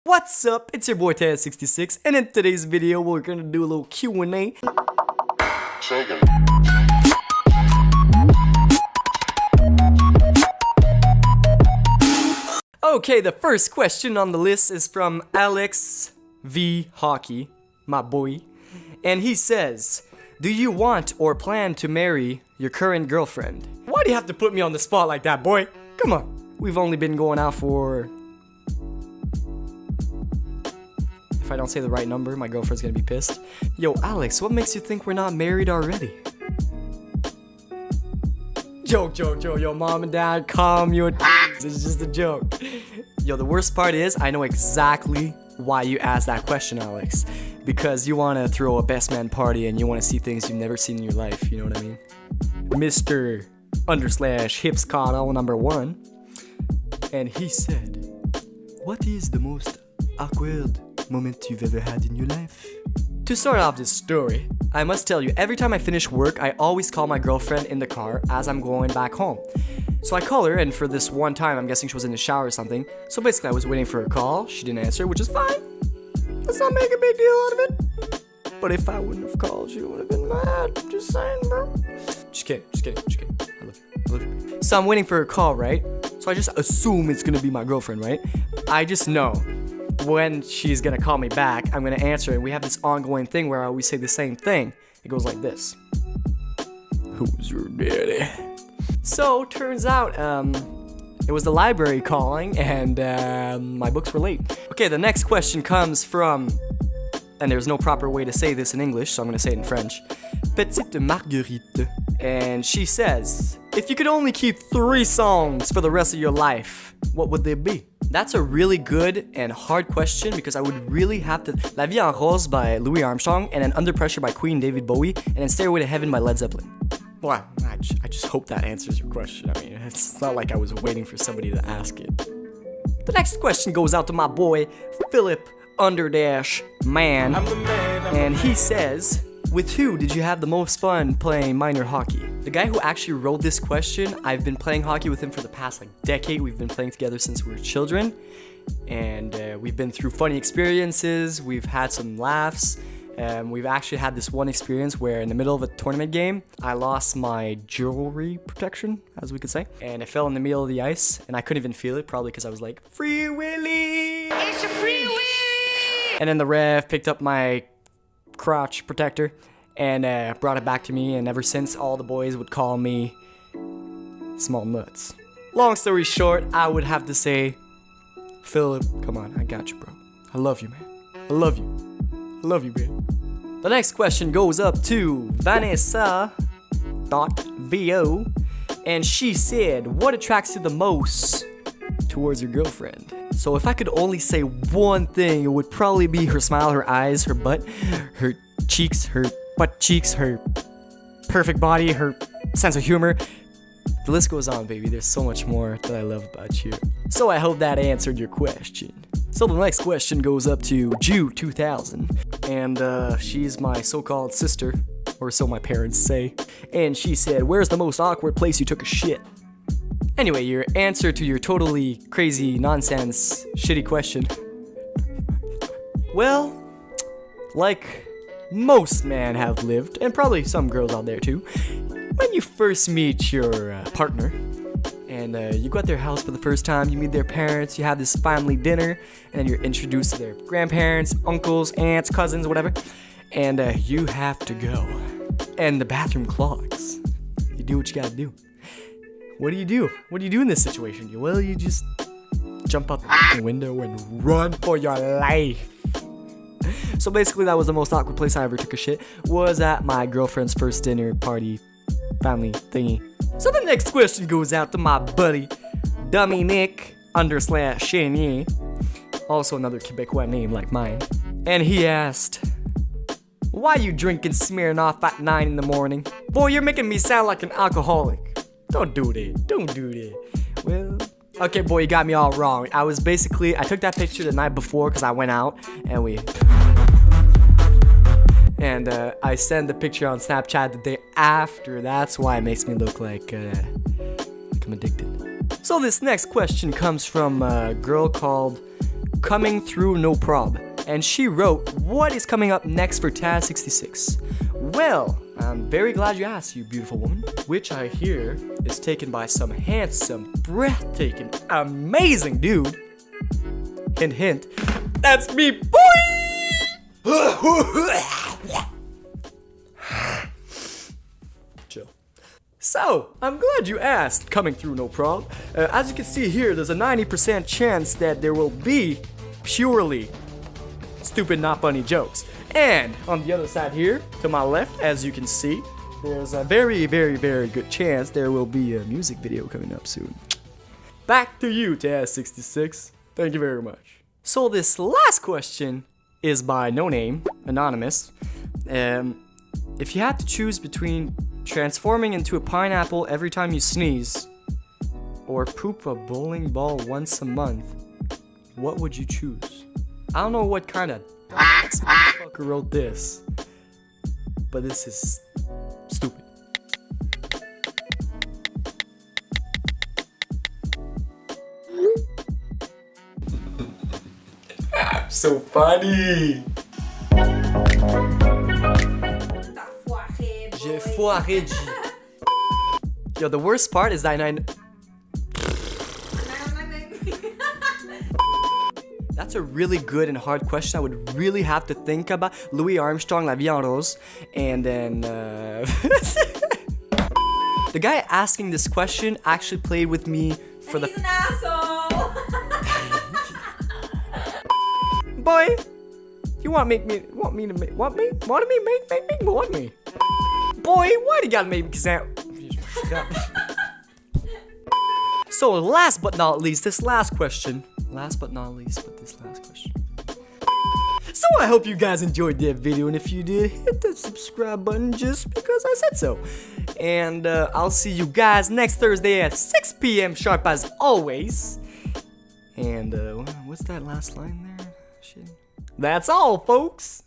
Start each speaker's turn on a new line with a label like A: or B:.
A: What's up? It's your boy Ted66, and in today's video we're gonna do a little Q&A. Okay, the first question on the list is from Alex V Hockey, my boy, and he says, do you want or plan to marry your current girlfriend? Why do you have to put me on the spot like that, boy? Come on, we've only been going out for... If I don't say the right number, my girlfriend's gonna be pissed. Yo, Alex, what makes you think we're not married already? Joke, yo, mom and dad, calm your it's just a joke. Yo, the worst part is, I know exactly why you asked that question, Alex. Because you wanna throw a best man party and you wanna see things you've never seen in your life, you know what I mean? Mr. _hipscotto #1. And he said, what is the most awkward moment you've ever had in your life? To start off this story, I must tell you, every time I finish work, I always call my girlfriend in the car as I'm going back home. So I call her, and for this one time, I'm guessing she was in the shower or something. So basically, I was waiting for her call. She didn't answer, which is fine. Let's not make a big deal out of it. But if I wouldn't have called, she would have been mad. Just saying, bro. Just kidding. I love you. So I'm waiting for her call, right? So I just assume it's gonna be my girlfriend, right? I just know when she's gonna call me back, I'm gonna answer, and we have this ongoing thing where I always say the same thing. It goes like this. Who's your daddy? So, turns out, it was the library calling, and my books were late. Okay, the next question comes from, and there's no proper way to say this in English, so I'm gonna say it in French. Petite Marguerite. And she says, if you could only keep 3 songs for the rest of your life, what would they be? That's a really good and hard question because I would really have to... La Vie en Rose by Louis Armstrong, and then Under Pressure by Queen David Bowie, and then Stairway to Heaven by Led Zeppelin. Well, I just hope that answers your question. I mean, it's not like I was waiting for somebody to ask it. The next question goes out to my boy, Philip _man, and he says, with who did you have the most fun playing minor hockey? The guy who actually wrote this question, I've been playing hockey with him for the past decade. We've been playing together since we were children, and we've been through funny experiences. We've had some laughs. We've actually had this one experience where in the middle of a tournament game, I lost my jewelry protection, as we could say, and it fell in the middle of the ice, and I couldn't even feel it, probably because I was like, Free Willy! It's a Free Willy! And then the ref picked up my crotch protector and brought it back to me, and ever since, all the boys would call me Small Nuts. Long story short, I would have to say, Philip, come on, I got you, bro. I love you, man. I love you. I love you, man. The next question goes up to Vanessa.viau, and she said, what attracts you the most towards your girlfriend? So if I could only say one thing, it would probably be her smile, her eyes, her butt, her cheeks, her butt cheeks, her perfect body, her sense of humor. The list goes on, baby. There's so much more that I love about you. So I hope that answered your question. So the next question goes up to Jew2000, and she's my so-called sister, or so my parents say. And she said, where's the most awkward place you took a shit? Anyway, your answer to your totally crazy, nonsense, shitty question. Well, like most men have lived, and probably some girls out there too, when you first meet your partner, and you go at their house for the first time, you meet their parents, you have this family dinner, and then you're introduced to their grandparents, uncles, aunts, cousins, whatever, and you have to go. And the bathroom clogs. You do what you gotta do. What do you do? What do you do in this situation? Well, you just jump out the window and run for your life. So basically, that was the most awkward place I ever took a shit, was at my girlfriend's first dinner party family thingy. So the next question goes out to my buddy, Dominic _Chenier, also another Quebecois name like mine. And he asked, why you drinking Smirnoff at 9 in the morning? Boy, you're making me sound like an alcoholic. Don't do that. Well, okay, boy, you got me all wrong. I took that picture the night before because I went out and I sent the picture on Snapchat the day after. That's why it makes me look like I'm addicted. So this next question comes from a girl called Coming Through No Prob. And she wrote, what is coming up next for Taz66? Well, I'm very glad you asked, you beautiful woman. Which I hear is taken by some handsome, breathtaking, amazing dude. Hint, hint. That's me, boy! Chill. So, I'm glad you asked, Coming Through No Prob. As you can see here, there's a 90% chance that there will be purely stupid, not funny jokes. And on the other side here, to my left, as you can see, there's a very, very, very good chance there will be a music video coming up soon. Back to you, Taz66. Thank you very much. So this last question is by no name, anonymous. If you had to choose between transforming into a pineapple every time you sneeze, or poop a bowling ball once a month, what would you choose? I don't know what kind of fucker wrote this, but this is stupid. So funny. J'ai foiré. Yo, the worst part is that That's a really good and hard question. I would really have to think about. Louis Armstrong, La Vie en Rose, and then the guy asking this question actually played with me for
B: He's an asshole.
A: Boy, you want me? Boy, why do you gotta make me sound? So last but not least, this last question. Last but not least, but this last question. So I hope you guys enjoyed that video, and if you did, hit that subscribe button just because I said so. And I'll see you guys next Thursday at 6 p.m. sharp as always. And what's that last line there? Shit. That's all, folks.